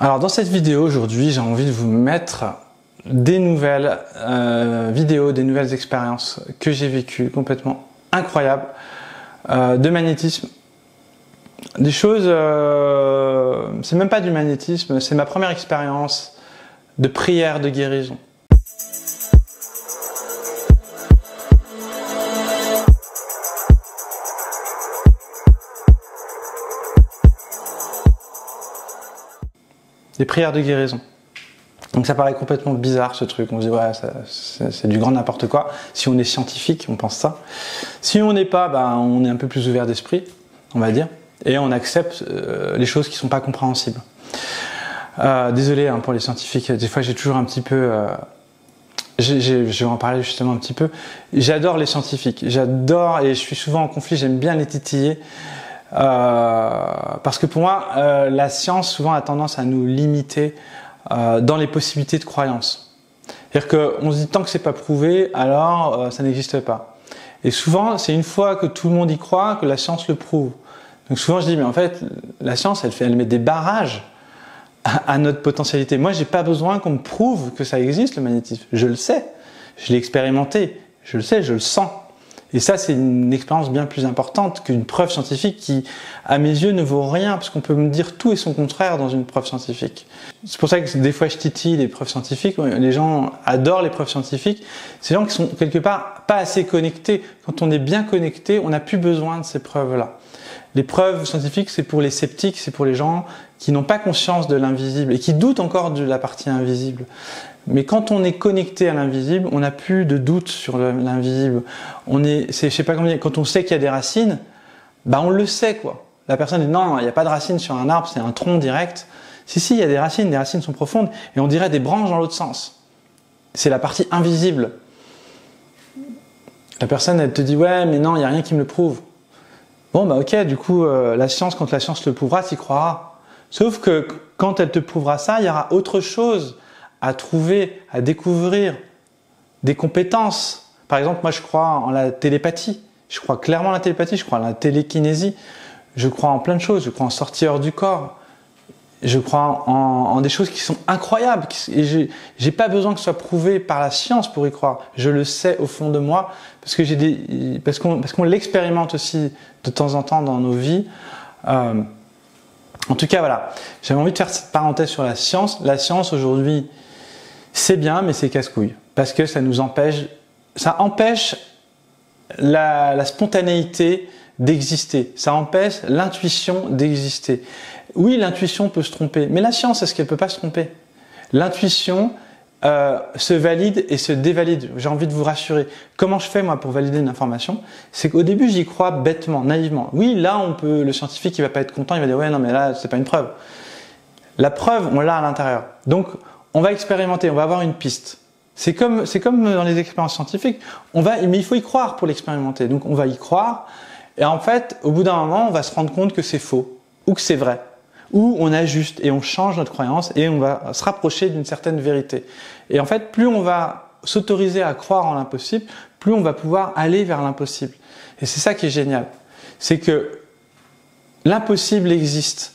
Alors dans cette vidéo aujourd'hui, j'ai envie de vous mettre des nouvelles vidéos, des nouvelles expériences que j'ai vécues complètement incroyables de magnétisme. Des choses, c'est même pas du magnétisme, c'est ma première expérience de prière de guérison. Des prières de guérison. Donc ça paraît complètement bizarre ce truc, on se dit ouais c'est du grand n'importe quoi. Si on est scientifique, on pense ça. Si on n'est pas, ben, on est un peu plus ouvert d'esprit, on va dire, et on accepte les choses qui ne sont pas compréhensibles. Désolé hein, pour les scientifiques, des fois j'ai toujours un petit peu... je vais en parler justement un petit peu. J'adore les scientifiques, j'adore, et je suis souvent en conflit, j'aime bien les titiller. Parce que pour moi, la science souvent a tendance à nous limiter dans les possibilités de croyance. C'est-à-dire qu'on se dit tant que c'est pas prouvé, alors ça n'existe pas. Et souvent, c'est une fois que tout le monde y croit que la science le prouve. Donc souvent je dis mais en fait, la science elle met des barrages à notre potentialité. Moi, j'ai pas besoin qu'on me prouve que ça existe le magnétisme. Je le sais, je l'ai expérimenté, je le sais, je le sens. Et ça, c'est une expérience bien plus importante qu'une preuve scientifique qui, à mes yeux, ne vaut rien, parce qu'on peut me dire tout et son contraire dans une preuve scientifique. C'est pour ça que des fois je titille les preuves scientifiques. Les gens adorent les preuves scientifiques. C'est des gens qui sont quelque part pas assez connectés. Quand on est bien connecté, on n'a plus besoin de ces preuves-là. Les preuves scientifiques, c'est pour les sceptiques, c'est pour les gens qui n'ont pas conscience de l'invisible et qui doutent encore de la partie invisible. Mais quand on est connecté à l'invisible, on n'a plus de doute sur l'invisible. Je sais pas comment dire, quand on sait qu'il y a des racines, bah on le sait quoi. La personne dit non, il n'y a pas de racines sur un arbre, c'est un tronc direct. Si, il y a des racines sont profondes et on dirait des branches dans l'autre sens. C'est la partie invisible. La personne, elle te dit ouais, mais non, il n'y a rien qui me le prouve. Bon bah ok, du coup, la science, quand la science le prouvera, tu y croiras. Sauf que quand elle te prouvera ça, il y aura autre chose à trouver, à découvrir, des compétences. Par exemple, moi je crois en la télépathie, je crois clairement en la télépathie, je crois en la télékinésie, je crois en plein de choses, je crois en sortie hors du corps, je crois en des choses qui sont incroyables, et j'ai pas besoin que ce soit prouvé par la science pour y croire, je le sais au fond de moi, parce que parce qu'on l'expérimente aussi de temps en temps dans nos vies. En tout cas, voilà, j'avais envie de faire cette parenthèse sur la science. La science aujourd'hui, c'est bien, mais c'est casse-couille. Parce que ça empêche la spontanéité d'exister. Ça empêche l'intuition d'exister. Oui, l'intuition peut se tromper, mais la science, est-ce qu'elle ne peut pas se tromper? L'intuition se valide et se dévalide. J'ai envie de vous rassurer. Comment je fais moi pour valider une information? C'est qu'au début, j'y crois bêtement, naïvement. Oui, là, le scientifique, il va pas être content, il va dire ouais, non, mais là, c'est pas une preuve. La preuve, on l'a à l'intérieur. Donc, on va expérimenter, on va avoir une piste. C'est comme dans les expériences scientifiques. Mais il faut y croire pour l'expérimenter. Donc, on va y croire. Et en fait, au bout d'un moment, on va se rendre compte que c'est faux ou que c'est vrai. Ou on ajuste et on change notre croyance et on va se rapprocher d'une certaine vérité. Et en fait, plus on va s'autoriser à croire en l'impossible, plus on va pouvoir aller vers l'impossible. Et c'est ça qui est génial. C'est que l'impossible existe,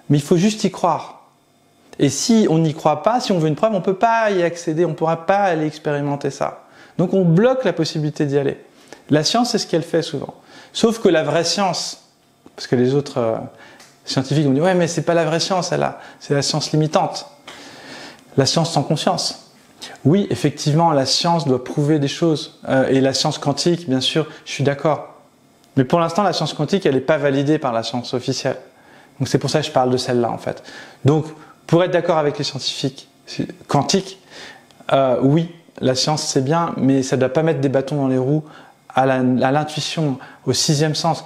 mais il faut juste y croire. Et si on n'y croit pas, si on veut une preuve, on ne peut pas y accéder, on ne pourra pas aller expérimenter ça. Donc on bloque la possibilité d'y aller. La science, c'est ce qu'elle fait souvent. Sauf que la vraie science, parce que les autres scientifiques vont dire ouais mais c'est pas la vraie science, c'est la science limitante. La science sans conscience. Oui, effectivement, la science doit prouver des choses. Et la science quantique, bien sûr, je suis d'accord. Mais pour l'instant, la science quantique, elle n'est pas validée par la science officielle. Donc c'est pour ça que je parle de celle-là en fait. Donc pour être d'accord avec les scientifiques quantiques, oui, la science c'est bien, mais ça ne doit pas mettre des bâtons dans les roues à l'intuition, au sixième sens,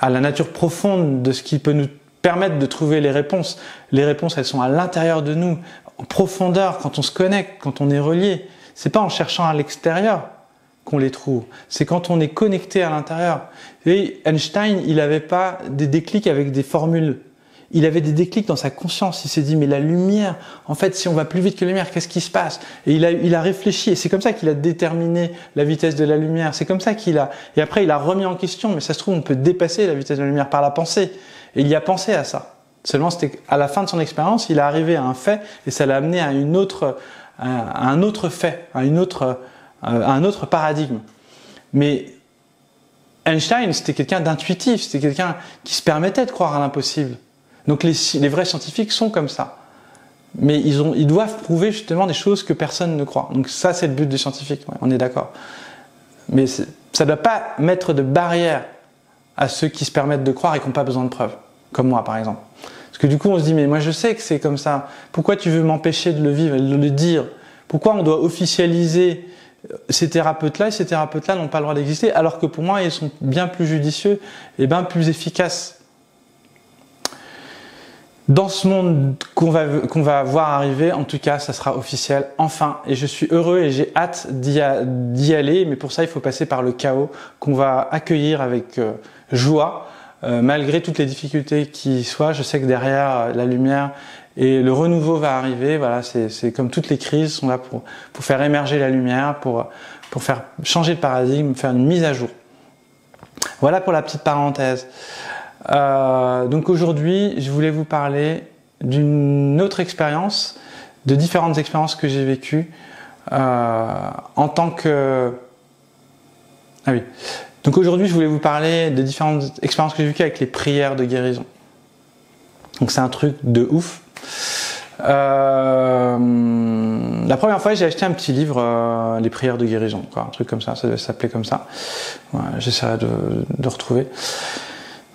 à la nature profonde de ce qui peut nous permettre de trouver les réponses. Les réponses, elles sont à l'intérieur de nous, en profondeur, quand on se connecte, quand on est relié. C'est pas en cherchant à l'extérieur qu'on les trouve. C'est quand on est connecté à l'intérieur. Et Einstein, il n'avait pas des déclics avec des formules. Il avait des déclics dans sa conscience. Il s'est dit, mais la lumière, en fait, si on va plus vite que la lumière, qu'est-ce qui se passe? Et il a réfléchi. Et c'est comme ça qu'il a déterminé la vitesse de la lumière. C'est comme ça et après, il a remis en question. Mais ça se trouve, on peut dépasser la vitesse de la lumière par la pensée. Et il y a pensé à ça. Seulement, c'était à la fin de son expérience, il est arrivé à un fait et ça l'a amené à un autre fait, à un autre paradigme. Mais Einstein, c'était quelqu'un d'intuitif, c'était quelqu'un qui se permettait de croire à l'impossible. Donc les vrais scientifiques sont comme ça. Mais ils doivent prouver justement des choses que personne ne croit. Donc ça, c'est le but des scientifiques, ouais, on est d'accord. Mais ça ne doit pas mettre de barrière à ceux qui se permettent de croire et qui n'ont pas besoin de preuves. Comme moi, par exemple. Parce que du coup, on se dit, mais moi je sais que c'est comme ça. Pourquoi tu veux m'empêcher de le vivre et de le dire? Pourquoi on doit officialiser ces thérapeutes-là et ces thérapeutes-là n'ont pas le droit d'exister, alors que pour moi, ils sont bien plus judicieux et bien plus efficaces. Dans ce monde qu'on va voir arriver, en tout cas, ça sera officiel, enfin. Et je suis heureux et j'ai hâte d'y aller, mais pour ça, il faut passer par le chaos qu'on va accueillir avec joie, malgré toutes les difficultés qui soient. Je sais que derrière la lumière et le renouveau va arriver. Voilà, c'est comme toutes les crises sont là pour faire émerger la lumière, pour faire changer le paradigme, faire une mise à jour. Voilà pour la petite parenthèse. Donc aujourd'hui, je voulais vous parler d'une autre expérience, de différentes expériences que j'ai vécues en tant que... Ah oui. Donc aujourd'hui, je voulais vous parler de différentes expériences que j'ai vécues avec les prières de guérison. Donc c'est un truc de ouf. La première fois, j'ai acheté un petit livre, les prières de guérison, quoi, un truc comme ça devait s'appeler comme ça. Ouais, j'essaierai de retrouver.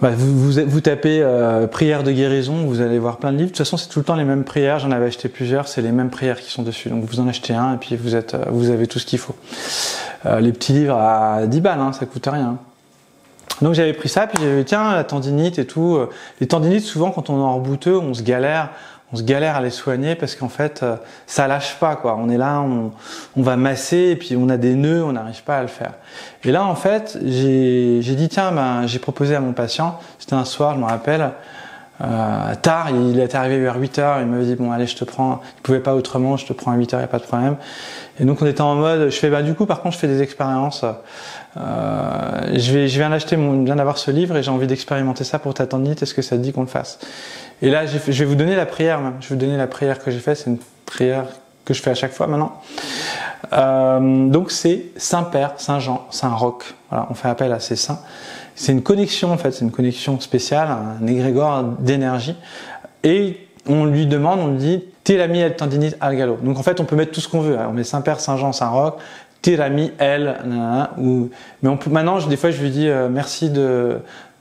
Bah, vous tapez prières de guérison, vous allez voir plein de livres. De toute façon, c'est tout le temps les mêmes prières. J'en avais acheté plusieurs, c'est les mêmes prières qui sont dessus. Donc vous en achetez un et puis vous avez tout ce qu'il faut. Les petits livres à 10 balles, hein, ça coûte rien. Donc j'avais pris ça, puis j'avais dit tiens, la tendinite et tout. Les tendinites, souvent quand on est en rebouteux, on se galère à les soigner parce qu'en fait, ça lâche pas, quoi. On est là, on va masser et puis on a des nœuds, on n'arrive pas à le faire. Et là, en fait, j'ai dit tiens, j'ai proposé à mon patient, c'était un soir, je me rappelle, tard, il est arrivé vers 8h, il m'avait dit bon allez, je te prends, il pouvait pas autrement, je te prends à 8h, il n'y a pas de problème. Et donc on était en mode, je fais du coup par contre je fais des expériences. Je viens d'avoir ce livre et j'ai envie d'expérimenter ça pour ta tendinite, est-ce que ça te dit qu'on le fasse? Et là je vais vous donner la prière même. Je vais vous donner la prière que j'ai faite, c'est une prière que je fais à chaque fois maintenant. Donc c'est Saint-Père, Saint-Jean, Saint-Roch. Voilà, on fait appel à ces saints. C'est une connexion en fait, c'est une connexion spéciale, un égrégore d'énergie. Et on lui demande, on lui dit Tirami el tendinite al gallo. Donc en fait on peut mettre tout ce qu'on veut. On met Saint-Père, Saint-Jean, Saint-Roch, Tirami el, mais maintenant des fois je lui dis merci de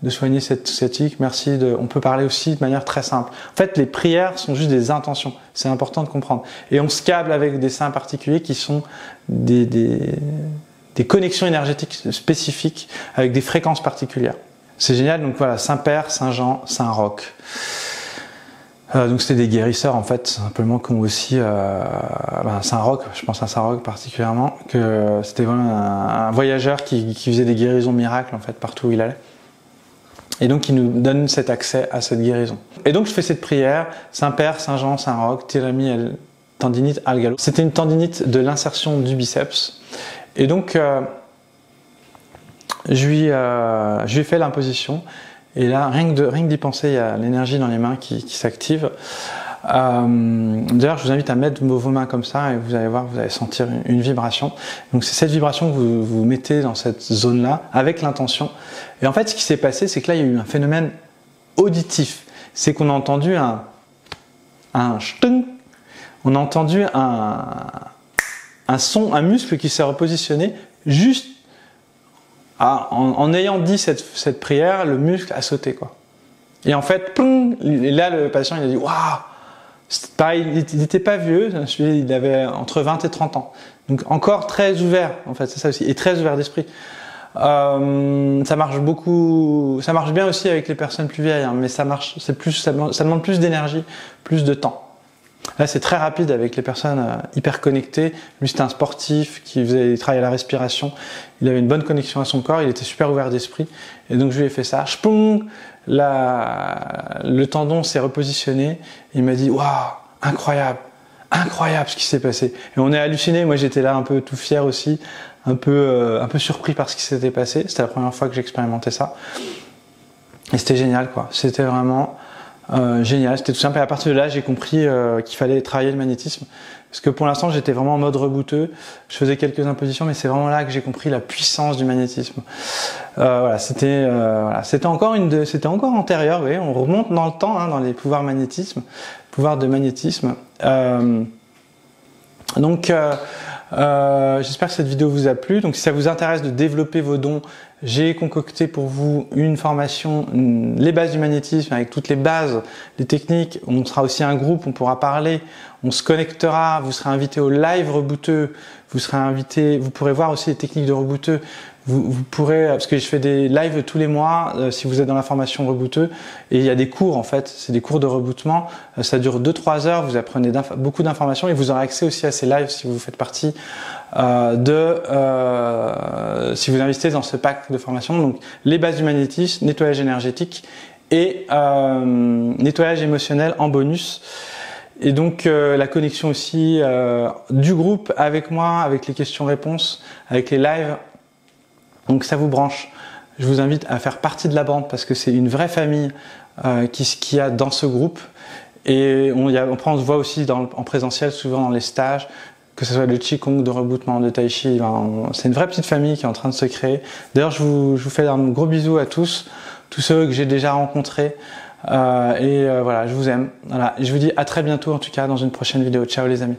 soigner cette sciatique, merci on peut parler aussi de manière très simple. En fait les prières sont juste des intentions, c'est important de comprendre. Et on se câble avec des saints particuliers qui sont des connexions énergétiques spécifiques avec des fréquences particulières. C'est génial, donc voilà, Saint-Père, Saint-Jean, Saint-Roch. Donc c'était des guérisseurs en fait, simplement qui ont aussi Saint-Roch, je pense à Saint-Roch particulièrement, que c'était vraiment un voyageur qui faisait des guérisons miracles en fait partout où il allait. Et donc il nous donne cet accès à cette guérison. Et donc je fais cette prière, Saint-Père, Saint-Jean, Saint-Roch, Tirami el tendinite al gallo. C'était une tendinite de l'insertion du biceps. Et donc je lui ai fait l'imposition. Et là, rien que d'y penser, il y a l'énergie dans les mains qui s'active. D'ailleurs, je vous invite à mettre vos mains comme ça et vous allez voir, vous allez sentir une vibration. Donc c'est cette vibration que vous mettez dans cette zone-là avec l'intention. Et en fait, ce qui s'est passé, c'est que là, il y a eu un phénomène auditif. C'est qu'on a entendu un ch'tung. On a entendu un son, un muscle qui s'est repositionné juste en ayant dit cette prière, le muscle a sauté, quoi. Et en fait, plong, et là le patient il a dit waouh, pareil, il n'était pas vieux, il avait entre 20 et 30 ans, donc encore très ouvert en fait, c'est ça aussi, et très ouvert d'esprit. Ça marche bien aussi avec les personnes plus vieilles, hein, mais ça demande plus d'énergie, plus de temps. Là, c'est très rapide avec les personnes hyper connectées. Lui, c'était un sportif il travaillait à la respiration. Il avait une bonne connexion à son corps. Il était super ouvert d'esprit. Et donc, je lui ai fait ça. Chpong, le tendon s'est repositionné. Il m'a dit, waouh, incroyable ce qui s'est passé. Et on est halluciné. Moi, j'étais là un peu tout fier aussi, un peu surpris par ce qui s'était passé. C'était la première fois que j'expérimentais ça. Et c'était génial, quoi. C'était vraiment Génial, c'était tout simple. Et à partir de là, j'ai compris qu'il fallait travailler le magnétisme. Parce que pour l'instant, j'étais vraiment en mode rebooteux. Je faisais quelques impositions, mais c'est vraiment là que j'ai compris la puissance du magnétisme. Voilà, c'était encore antérieur. Vous voyez, on remonte dans le temps, hein, dans les pouvoirs de magnétisme. J'espère que cette vidéo vous a plu. Donc si ça vous intéresse de développer vos dons, j'ai concocté pour vous une formation, les bases du magnétisme, avec toutes les bases, les techniques. On sera aussi un groupe, on pourra parler, on se connectera, vous serez invité au live rebooteux, vous pourrez voir aussi les techniques de rebooteux. Vous pourrez, parce que je fais des lives tous les mois, si vous êtes dans la formation rebooteux, et il y a des cours en fait, c'est des cours de rebootement, ça dure 2-3 heures, vous apprenez beaucoup d'informations et vous aurez accès aussi à ces lives si vous faites partie si vous investissez dans ce pack de formation. Donc les bases du magnétisme, nettoyage énergétique et nettoyage émotionnel en bonus. Et donc la connexion aussi du groupe avec moi, avec les questions-réponses, avec les lives. Donc ça vous branche. Je vous invite à faire partie de la bande parce que c'est une vraie famille qu'il y a dans ce groupe. Et on se voit aussi en présentiel, souvent dans les stages, que ce soit le Qigong, de rebootement, de Tai Chi. C'est une vraie petite famille qui est en train de se créer. D'ailleurs, je vous fais un gros bisou à tous ceux que j'ai déjà rencontrés. Voilà, je vous aime. Voilà. Et je vous dis à très bientôt en tout cas dans une prochaine vidéo. Ciao les amis.